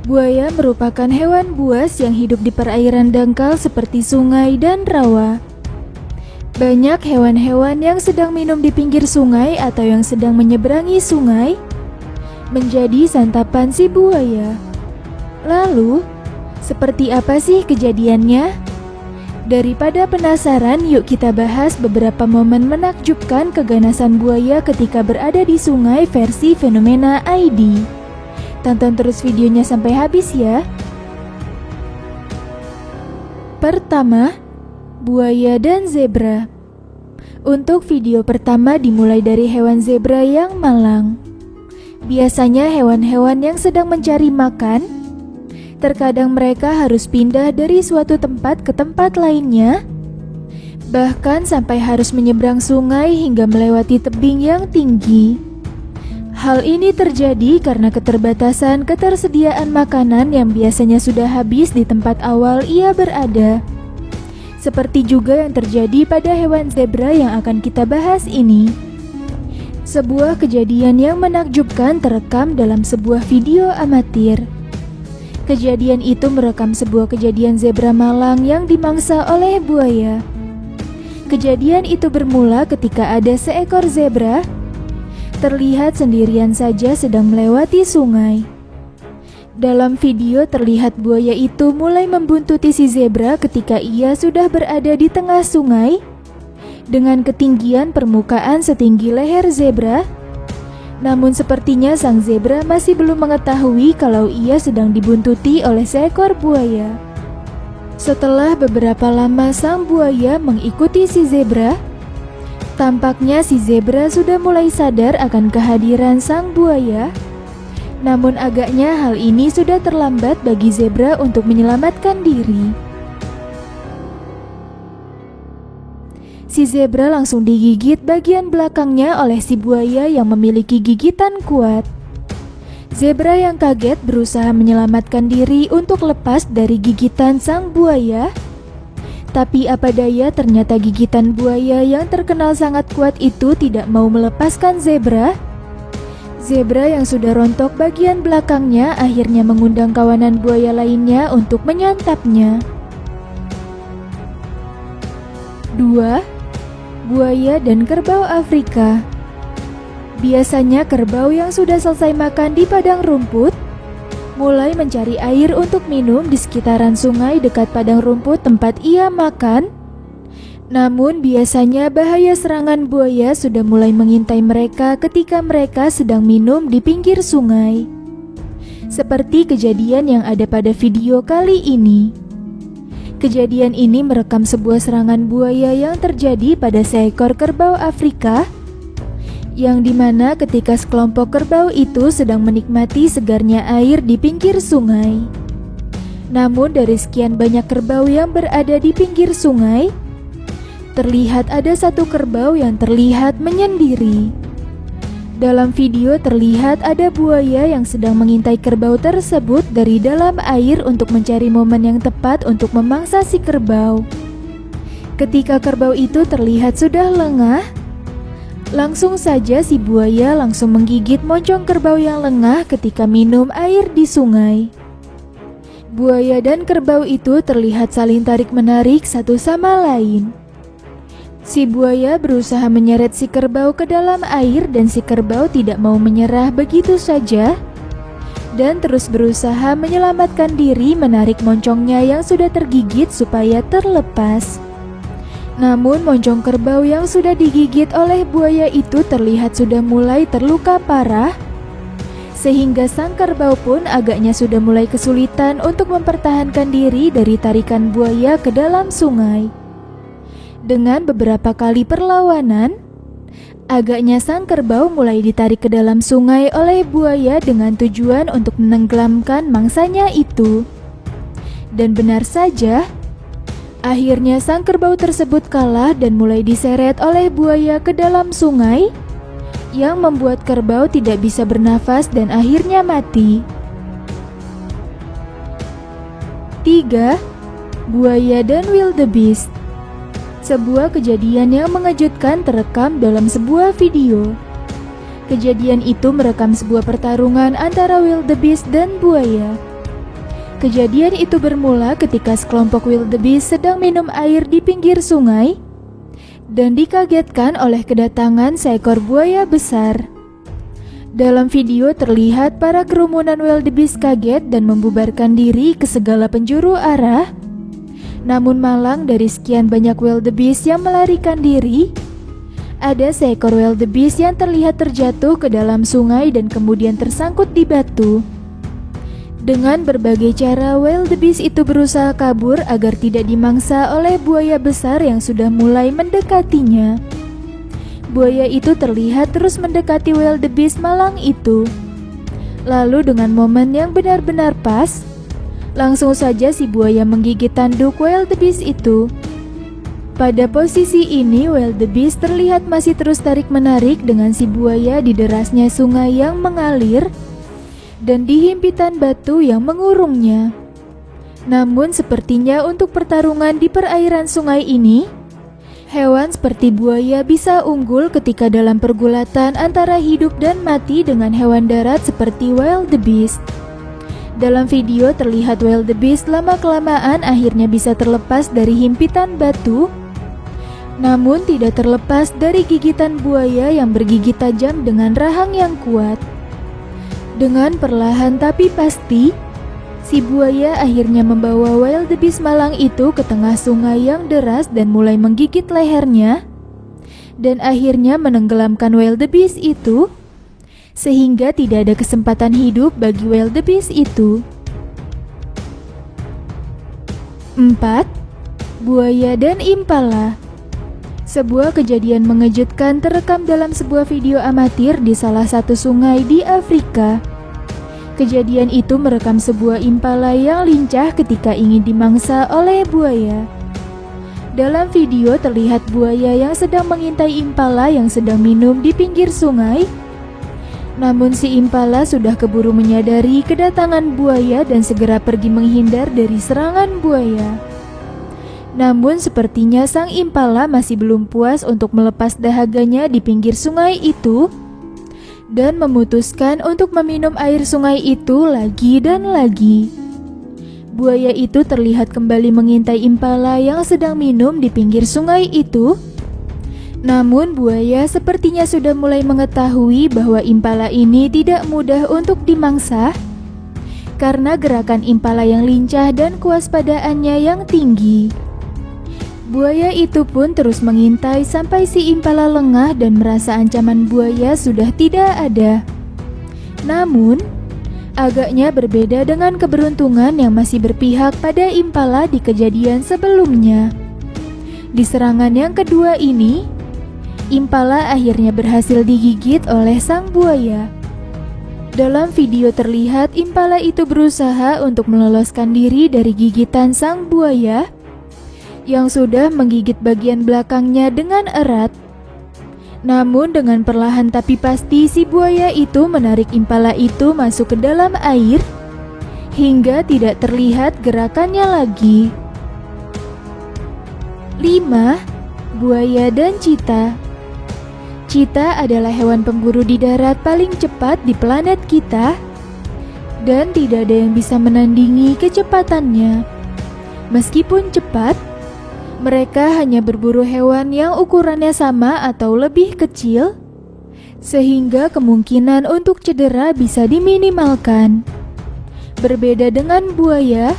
Buaya merupakan hewan buas yang hidup di perairan dangkal seperti sungai dan rawa. Banyak hewan-hewan yang sedang minum di pinggir sungai atau yang sedang menyeberangi sungai menjadi santapan si buaya. Lalu, seperti apa sih kejadiannya? Daripada penasaran, yuk kita bahas beberapa momen menakjubkan keganasan buaya ketika berada di sungai versi Fenomena ID. Tonton terus videonya sampai habis ya. Pertama, buaya dan zebra. Untuk video pertama dimulai dari hewan zebra yang malang. Biasanya hewan-hewan yang sedang mencari makan, terkadang mereka harus pindah dari suatu tempat ke tempat lainnya, bahkan sampai harus menyeberang sungai hingga melewati tebing yang tinggi. Hal ini terjadi karena keterbatasan ketersediaan makanan yang biasanya sudah habis di tempat awal ia berada. Seperti juga yang terjadi pada hewan zebra yang akan kita bahas ini. Sebuah kejadian yang menakjubkan terekam dalam sebuah video amatir. Kejadian itu merekam sebuah kejadian zebra malang yang dimangsa oleh buaya. Kejadian itu bermula ketika ada seekor zebra terlihat sendirian saja sedang melewati sungai. Dalam video terlihat buaya itu mulai membuntuti si zebra ketika ia sudah berada di tengah sungai dengan ketinggian permukaan setinggi leher zebra. Namun sepertinya sang zebra masih belum mengetahui kalau ia sedang dibuntuti oleh seekor buaya. Setelah beberapa lama sang buaya mengikuti si zebra, tampaknya si zebra sudah mulai sadar akan kehadiran sang buaya. Namun agaknya hal ini sudah terlambat bagi zebra untuk menyelamatkan diri. Si zebra langsung digigit bagian belakangnya oleh si buaya yang memiliki gigitan kuat. Zebra yang kaget berusaha menyelamatkan diri untuk lepas dari gigitan sang buaya. Tapi apa daya, ternyata gigitan buaya yang terkenal sangat kuat itu tidak mau melepaskan zebra. Zebra yang sudah rontok bagian belakangnya akhirnya mengundang kawanan buaya lainnya untuk menyantapnya. 2. Buaya dan kerbau Afrika. Biasanya kerbau yang sudah selesai makan di padang rumput mulai mencari air untuk minum di sekitaran sungai dekat padang rumput tempat ia makan. Namun biasanya bahaya serangan buaya sudah mulai mengintai mereka ketika mereka sedang minum di pinggir sungai. Seperti kejadian yang ada pada video kali ini. Kejadian ini merekam sebuah serangan buaya yang terjadi pada seekor kerbau Afrika, yang dimana ketika sekelompok kerbau itu sedang menikmati segarnya air di pinggir sungai. Namun dari sekian banyak kerbau yang berada di pinggir sungai, terlihat ada satu kerbau yang terlihat menyendiri. Dalam video terlihat ada buaya yang sedang mengintai kerbau tersebut dari dalam air untuk mencari momen yang tepat untuk memangsa si kerbau. Ketika kerbau itu terlihat sudah lengah, langsung saja si buaya langsung menggigit moncong kerbau yang lengah ketika minum air di sungai. Buaya dan kerbau itu terlihat saling tarik-menarik satu sama lain. Si buaya berusaha menyeret si kerbau ke dalam air dan si kerbau tidak mau menyerah begitu saja dan terus berusaha menyelamatkan diri menarik moncongnya yang sudah tergigit supaya terlepas. Namun moncong kerbau yang sudah digigit oleh buaya itu terlihat sudah mulai terluka parah, sehingga sang kerbau pun agaknya sudah mulai kesulitan untuk mempertahankan diri dari tarikan buaya ke dalam sungai. Dengan beberapa kali perlawanan, agaknya sang kerbau mulai ditarik ke dalam sungai oleh buaya dengan tujuan untuk menenggelamkan mangsanya itu. Dan benar saja, akhirnya sang kerbau tersebut kalah dan mulai diseret oleh buaya ke dalam sungai, yang membuat kerbau tidak bisa bernafas dan akhirnya mati. 3. Buaya dan wildebeest. Sebuah kejadian yang mengejutkan terekam dalam sebuah video. Kejadian itu merekam sebuah pertarungan antara wildebeest dan buaya. Kejadian itu bermula ketika sekelompok wildebeest sedang minum air di pinggir sungai dan dikagetkan oleh kedatangan seekor buaya besar. Dalam video terlihat para kerumunan wildebeest kaget dan membubarkan diri ke segala penjuru arah. Namun malang dari sekian banyak wildebeest yang melarikan diri, ada seekor wildebeest yang terlihat terjatuh ke dalam sungai dan kemudian tersangkut di batu. Dengan berbagai cara, wildebeest itu berusaha kabur agar tidak dimangsa oleh buaya besar yang sudah mulai mendekatinya. Buaya itu terlihat terus mendekati wildebeest malang itu. Lalu dengan momen yang benar-benar pas, langsung saja si buaya menggigit tanduk wildebeest itu. Pada posisi ini, wildebeest terlihat masih terus tarik-menarik dengan si buaya di derasnya sungai yang mengalir dan di himpitan batu yang mengurungnya. Namun sepertinya untuk pertarungan di perairan sungai ini, hewan seperti buaya bisa unggul ketika dalam pergulatan antara hidup dan mati dengan hewan darat seperti wildebeest. Dalam video terlihat wildebeest lama-kelamaan akhirnya bisa terlepas dari himpitan batu, namun tidak terlepas dari gigitan buaya yang bergigit tajam dengan rahang yang kuat. Dengan perlahan tapi pasti, si buaya akhirnya membawa wildebeest malang itu ke tengah sungai yang deras dan mulai menggigit lehernya, dan akhirnya menenggelamkan wildebeest itu, sehingga tidak ada kesempatan hidup bagi wildebeest itu. 4. Buaya dan impala. Sebuah kejadian mengejutkan terekam dalam sebuah video amatir di salah satu sungai di Afrika. Kejadian itu merekam sebuah impala yang lincah ketika ingin dimangsa oleh buaya. Dalam video terlihat buaya yang sedang mengintai impala yang sedang minum di pinggir sungai. Namun si impala sudah keburu menyadari kedatangan buaya dan segera pergi menghindar dari serangan buaya. Namun sepertinya sang impala masih belum puas untuk melepas dahaganya di pinggir sungai itu dan memutuskan untuk meminum air sungai itu lagi dan lagi. Buaya itu terlihat kembali mengintai impala yang sedang minum di pinggir sungai itu. Namun buaya sepertinya sudah mulai mengetahui bahwa impala ini tidak mudah untuk dimangsa karena gerakan impala yang lincah dan kewaspadaannya yang tinggi. Buaya itu pun terus mengintai sampai si impala lengah dan merasa ancaman buaya sudah tidak ada. Namun, agaknya berbeda dengan keberuntungan yang masih berpihak pada impala di kejadian sebelumnya. Di serangan yang kedua ini, impala akhirnya berhasil digigit oleh sang buaya. Dalam video terlihat impala itu berusaha untuk meloloskan diri dari gigitan sang buaya yang sudah menggigit bagian belakangnya dengan erat. Namun dengan perlahan tapi pasti si buaya itu menarik impala itu masuk ke dalam air hingga tidak terlihat gerakannya lagi. 5. Buaya dan cita. Cita adalah hewan pemburu di darat paling cepat di planet kita dan tidak ada yang bisa menandingi kecepatannya. Meskipun cepat, mereka hanya berburu hewan yang ukurannya sama atau lebih kecil, sehingga kemungkinan untuk cedera bisa diminimalkan. Berbeda dengan buaya,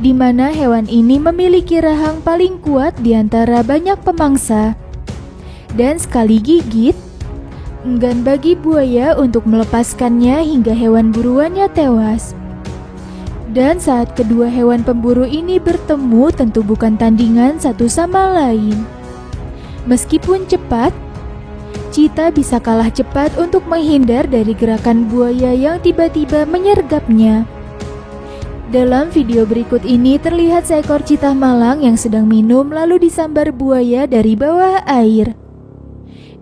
di mana hewan ini memiliki rahang paling kuat di antara banyak pemangsa, dan sekali gigit, enggan bagi buaya untuk melepaskannya hingga hewan buruannya tewas. Dan saat kedua hewan pemburu ini bertemu tentu bukan tandingan satu sama lain. Meskipun cepat, cita bisa kalah cepat untuk menghindar dari gerakan buaya yang tiba-tiba menyergapnya. Dalam video berikut ini terlihat seekor cita malang yang sedang minum lalu disambar buaya dari bawah air.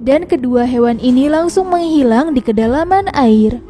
Dan kedua hewan ini langsung menghilang di kedalaman air.